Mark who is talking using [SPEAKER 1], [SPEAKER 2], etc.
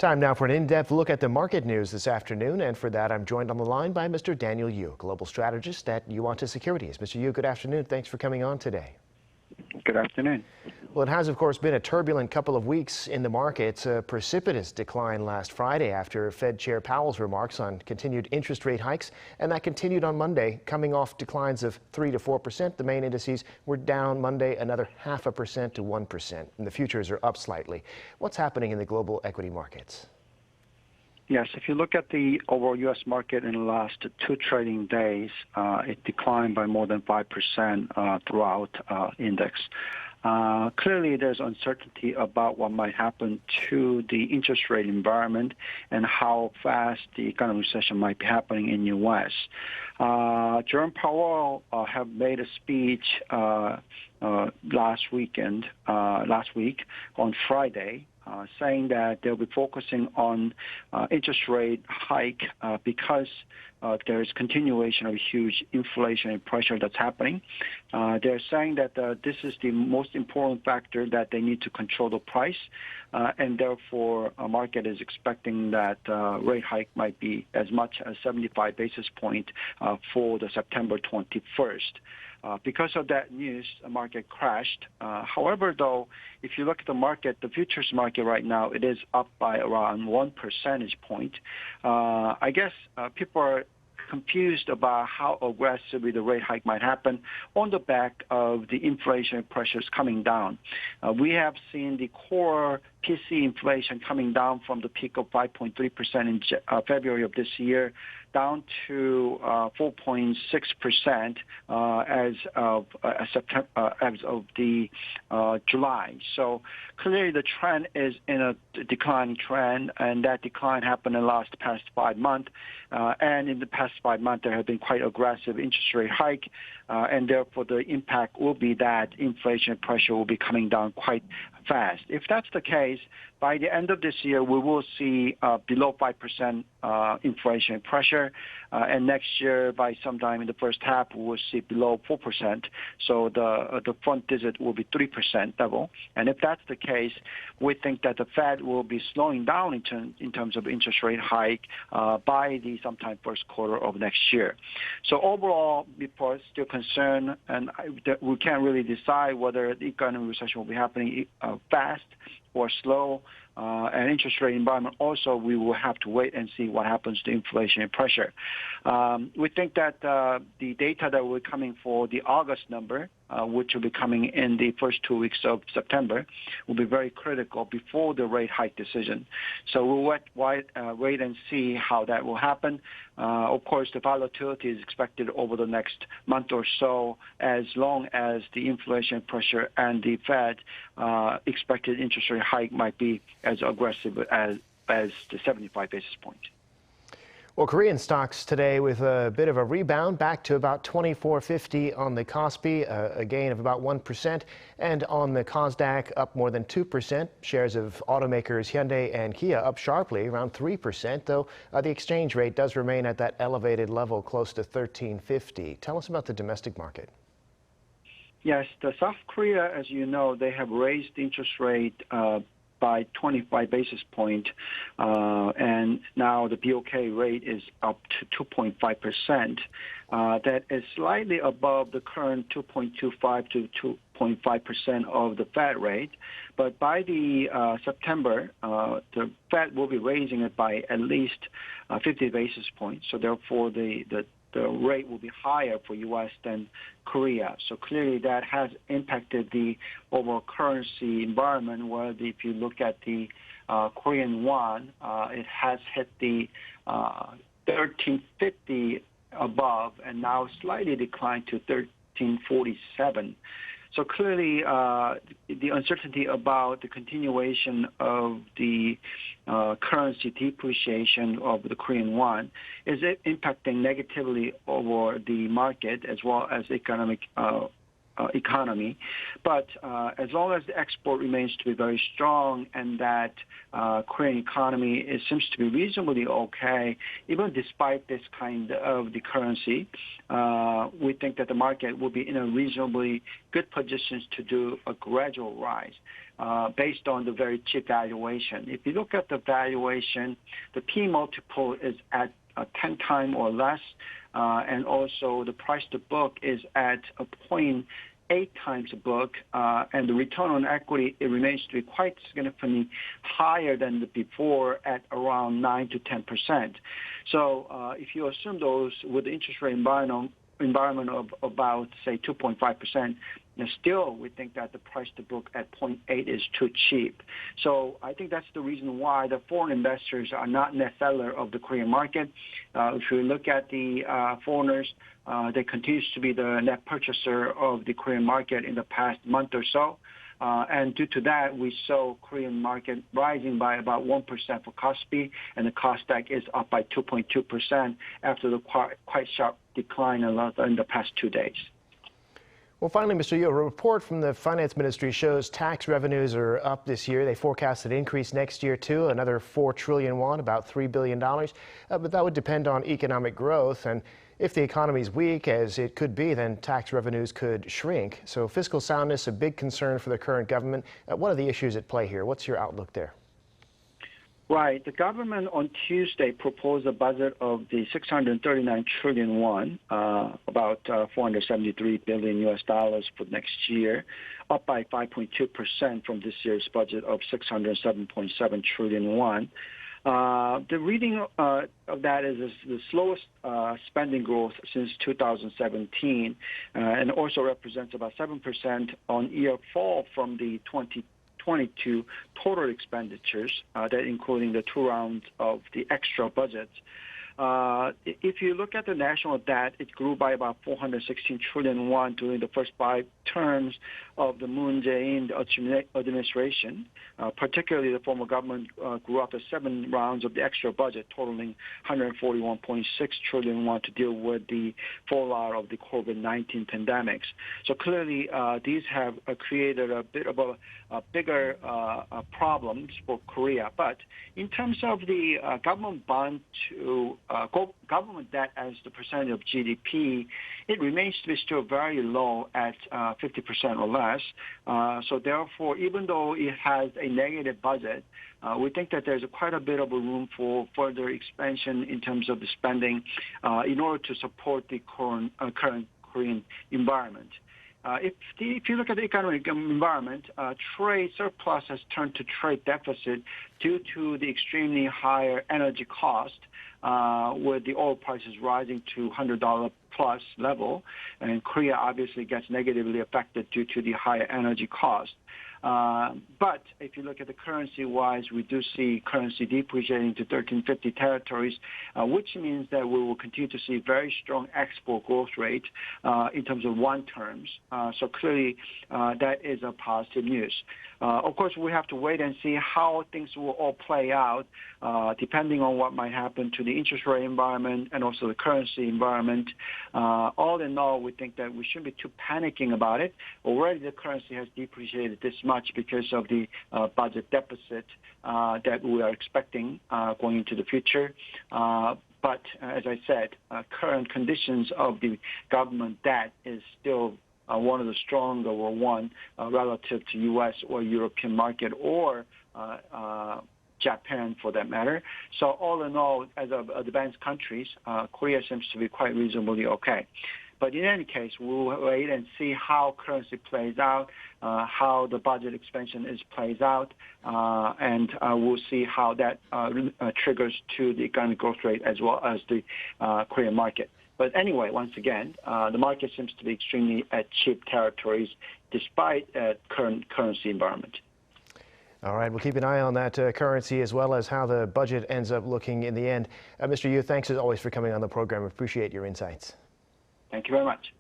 [SPEAKER 1] Time now for an in-depth look at the market news this afternoon, and for that I'm joined on the line by Mr. Daniel Yu, Global Strategist at Yuanta Securities. Mr. Yu, good afternoon. Thanks for coming on today.
[SPEAKER 2] Good afternoon.
[SPEAKER 1] Well, it has, of course, been a turbulent couple of weeks in the markets. A precipitous decline last Friday after Fed Chair Powell's remarks on continued interest rate hikes, and that continued on Monday, coming off declines of 3 to 4%. The main indices were down Monday another 0.5% to 1%, and the futures are up slightly. What's happening in the global equity markets?
[SPEAKER 2] Yes, if you look at the overall U.S. market in the last 2 trading days, it declined by more than 5% throughout index. Clearly, there's uncertainty about what might happen to the interest rate environment and how fast the economic recession might be happening in the U.S. Jerome Powell have made a speech last week on Friday, saying that they'll be focusing on interest rate hike because there is continuation of huge inflationary pressure that's happening. They're saying that this is the most important factor that they need to control the price, and therefore a market is expecting that rate hike might be as much as 75 basis points for the September 21st. Because of that news, the market crashed. However, though, if you look at the market, the futures market right now, it is up by around 1 percentage point. I guess people are confused about how aggressively the rate hike might happen on the back of the inflation pressures coming down. We have seen the core PC inflation coming down from the peak of 5.3% in February of this year down to 4.6% as of July. So clearly the trend is in a declining trend, and that decline happened in the past 5 months. And in the past 5 months, there have been quite aggressive interest rate hike, and therefore the impact will be that inflation pressure will be coming down quite fast. If that's the case, by the end of this year, we will see below 5% inflation pressure. And next year, by sometime in the first half, we will see below 4%. So the front digit will be 3% level. And if that's the case, we think that the Fed will be slowing down in terms of interest rate hike by the sometime first quarter of next year. So overall, people are still concerned, and we can't really decide whether the economic recession will be happening fast or slow. And interest rate environment also, we will have to wait and see what happens to inflation and pressure. We think that the data that will be coming for the August number, which will be coming in the first 2 weeks of September, will be very critical before the rate hike decision. So we'll wait and see how that will happen. Of course, the volatility is expected over the next month or so, as long as the inflation pressure and the Fed expected interest rate hike might be as aggressive as the 75 basis points.
[SPEAKER 1] Well, Korean stocks today with a bit of a rebound back to about 2450 on the KOSPI, a gain of about 1%, and on the KOSDAQ up more than 2%. Shares of automakers Hyundai and Kia up sharply, around 3%, though the exchange rate does remain at that elevated level close to 1350. Tell us about the domestic market.
[SPEAKER 2] Yes, the South Korea, as you know, they have raised the interest rate by 25 basis points, and now the BOK rate is up to 2.5%. That is slightly above the current 2.25 to 2.5% of the Fed rate. But by the September, the Fed will be raising it by at least 50 basis points. So therefore, the rate will be higher for U.S. than Korea. So clearly that has impacted the overall currency environment, where if you look at the Korean won, it has hit the 1350 above and now slightly declined to 1347. So clearly, the uncertainty about the continuation of the currency depreciation of the Korean won is impacting negatively over the market as well as economy. But as long as the export remains to be very strong and that Korean economy seems to be reasonably okay, even despite this kind of the currency, we think that the market will be in a reasonably good position to do a gradual rise. based on the very cheap valuation. If you look at the valuation, the P multiple is at 10 times or less, and also the price to book is at a 0.8 times a book, and the return on equity, it remains to be quite significantly higher than the before at around 9 to 10%. So if you assume those with the interest rate environment of about, say, 2.5%, still we think that the price to book at 0.8 is too cheap. So I think that's the reason why the foreign investors are not net seller of the Korean market. If you look at the foreigners, they continue to be the net purchaser of the Korean market in the past month or so. And due to that, we saw Korean market rising by about 1% for KOSPI, and the KOSDAQ is up by 2.2% after the quite sharp decline in the past 2 days.
[SPEAKER 1] Well, finally, Mr. Yu, a report from the Finance Ministry shows tax revenues are up this year. They forecast an increase next year, too, another 4 trillion won, about $3 billion. But that would depend on economic growth. And if the economy is weak, as it could be, then tax revenues could shrink. So fiscal soundness, a big concern for the current government. What are the issues at play here? What's your outlook there?
[SPEAKER 2] Right. The government on Tuesday proposed a budget of the 639 trillion won, about $473 billion for next year, up by 5.2% from this year's budget of 607.7 trillion won. The reading of that is the slowest spending growth since 2017, and also represents about 7% on-year fall from the 2022 total expenditures, that including the 2 rounds of the extra budgets. If you look at the national debt, it grew by about 416 trillion won during the first 5 terms of the Moon Jae-in administration. Particularly, the former government grew up to 7 rounds of the extra budget, totaling 141.6 trillion won to deal with the fallout of the COVID-19 pandemics. So clearly, these have created a bit of a bigger problems for Korea. But in terms of the government bond to government debt as the percentage of GDP, it remains to be still very low at 50% or less. So therefore, even though it has a negative budget, we think that there's quite a bit of a room for further expansion in terms of the spending in order to support the current Korean environment. If you look at the economic environment, trade surplus has turned to trade deficit due to the extremely higher energy cost, with the oil prices rising to $100 plus level, and Korea obviously gets negatively affected due to the higher energy cost. But if you look at the currency-wise, we do see currency depreciating to 1350 territories, which means that we will continue to see very strong export growth rate in terms of won terms. So clearly, that is a positive news. Of course, we have to wait and see how things will all play out, depending on what might happen to the interest rate environment and also the currency environment. All in all, we think that we shouldn't be too panicking about it. Already, the currency has depreciated this much because of the budget deficit that we are expecting going into the future. But as I said, current conditions of the government debt is still one of the stronger one relative to U.S. or European market or Japan for that matter. So all in all, as of advanced countries, Korea seems to be quite reasonably okay. But in any case, we'll wait and see how currency plays out, how the budget expansion plays out, and we'll see how that triggers to the economic growth rate as well as the Korean market. But anyway, once again, the market seems to be extremely at cheap territories despite current currency environment.
[SPEAKER 1] All right, we'll keep an eye on that currency as well as how the budget ends up looking in the end. Mr. Yu, thanks as always for coming on the program. Appreciate your insights.
[SPEAKER 2] Thank you very much.